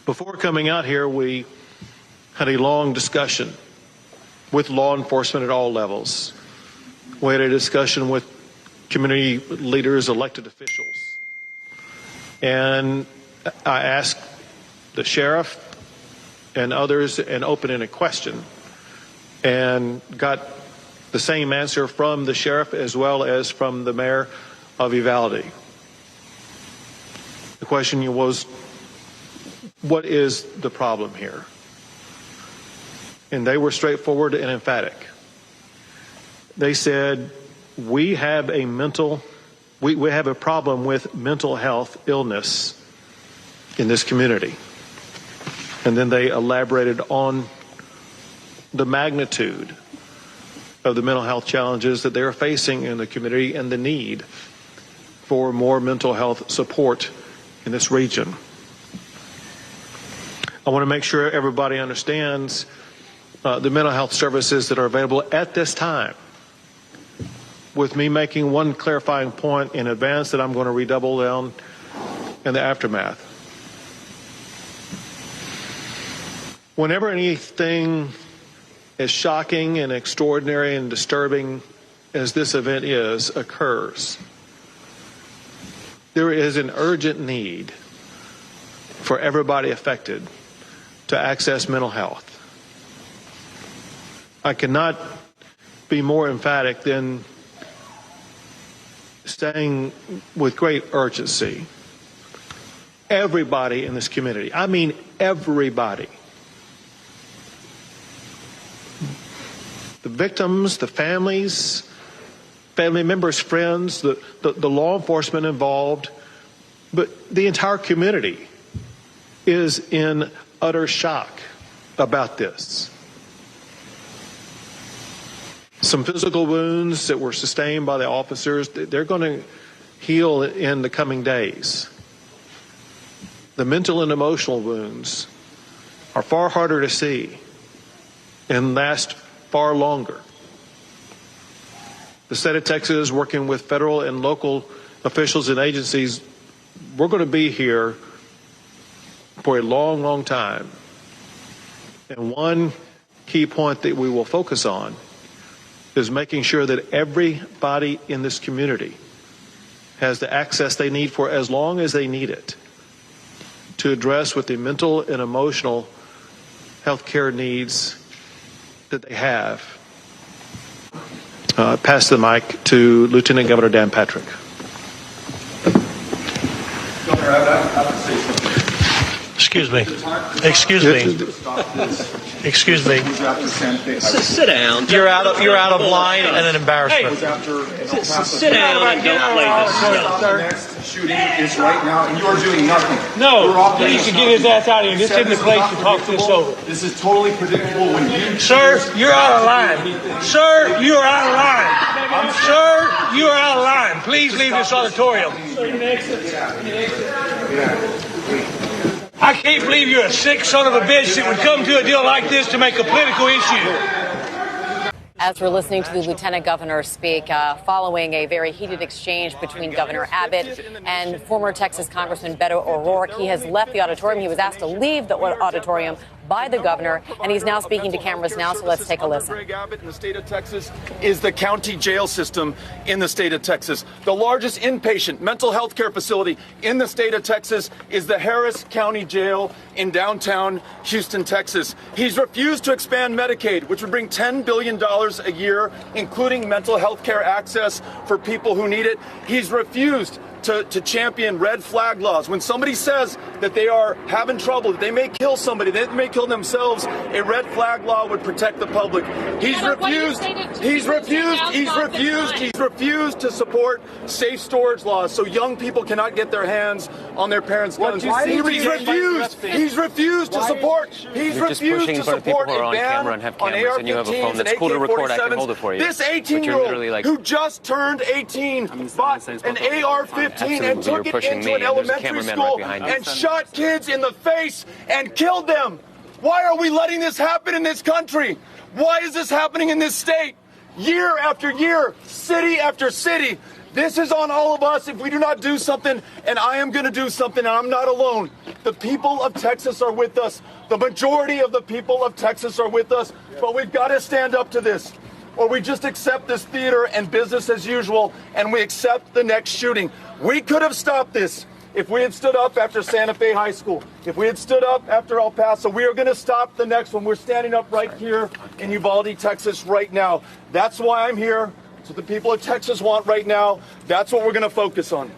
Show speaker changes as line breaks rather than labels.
Before coming out here, we had a long discussion with law enforcement at all levels. We had a discussion with community leaders, elected officials. And I asked the sheriff and others an open-ended question and got the same answer from the sheriff as well as from the mayor of Uvalde. The question was, what is the problem here? And they were straightforward and emphatic. They said, we have a problem with mental health illness in this community. And then they elaborated on the magnitude of the mental health challenges that they are facing in the community and the need for more mental health support in this region. I want to make sure everybody understands the mental health services that are available at this time, with me making one clarifying point in advance that I'm going to redouble down in the aftermath. Whenever anything as shocking and extraordinary and disturbing as this event occurs, there is an urgent need for everybody affected to access mental health. I cannot be more emphatic than saying with great urgency, everybody in this community, I mean everybody, the victims, the families, family members, friends, the law enforcement involved, but the entire community is in utter shock about this. Some physical wounds that were sustained by the officers, they're going to heal in the coming days. The mental and emotional wounds are far harder to see and last far longer. The state of Texas, working with federal and local officials and agencies, we're going to be here for a long, long time. And one key point that we will focus on is making sure that everybody in this community has the access they need for as long as they need it to address with the mental and emotional health care needs that they have. Pass the mic to Lieutenant Governor Dan Patrick.
Governor Abbott, I have to say something.
Excuse me.
Sit down.
You're out of line and an embarrassment.
Sit down and don't play this stuff.
The next shooting is right now, and you are doing nothing.
No, he can get his ass out of here. This isn't the place to talk this over.
This is totally predictable when you...
Sir, you're out of line. Sir, you are out of line. Sir, you are out of line. Please leave this auditorium. I can't believe you're a sick son of a bitch that would come to a deal like this to make a political issue.
As we're listening to the Lieutenant Governor speak, following a very heated exchange between Governor Abbott and former Texas Congressman Beto O'Rourke, he has left the auditorium. He was asked to leave the auditorium by the governor, and he's now speaking to cameras now, so let's take a listen.
Greg Abbott in the state of Texas is the county jail system in the state of Texas. The largest inpatient mental health care facility in the state of Texas is the Harris County Jail in downtown Houston, Texas. He's refused to expand Medicaid, which would bring $10 billion a year, including mental health care access for people who need it. He's refused to champion red flag laws. When somebody says that they are having trouble, that they may kill somebody, they may kill themselves, a red flag law would protect the public. He's refused to support safe storage laws so young people cannot get their hands on their parents' guns. He's refused to support a ban on AR-15s and AK-47s. This 18-year-old who just turned 18 bought an AR-15 and took it into an elementary school and shot kids in the face and killed them. Why are we letting this happen in this country? Why is this happening in this state? Year after year, city after city, This is on all of us if we do not do something, and I am going to do something, and I'm not alone. The people of Texas are with us. The majority of the people of Texas are with us, but we've got to stand up to this, or we just accept this theater and business as usual, and we accept the next shooting. We could have stopped this if we had stood up after Santa Fe High School, if we had stood up after El Paso. We are going to stop the next one. We're standing up right here in Uvalde, Texas right now. That's why I'm here. That's what the people of Texas want right now. That's what we're going to focus on.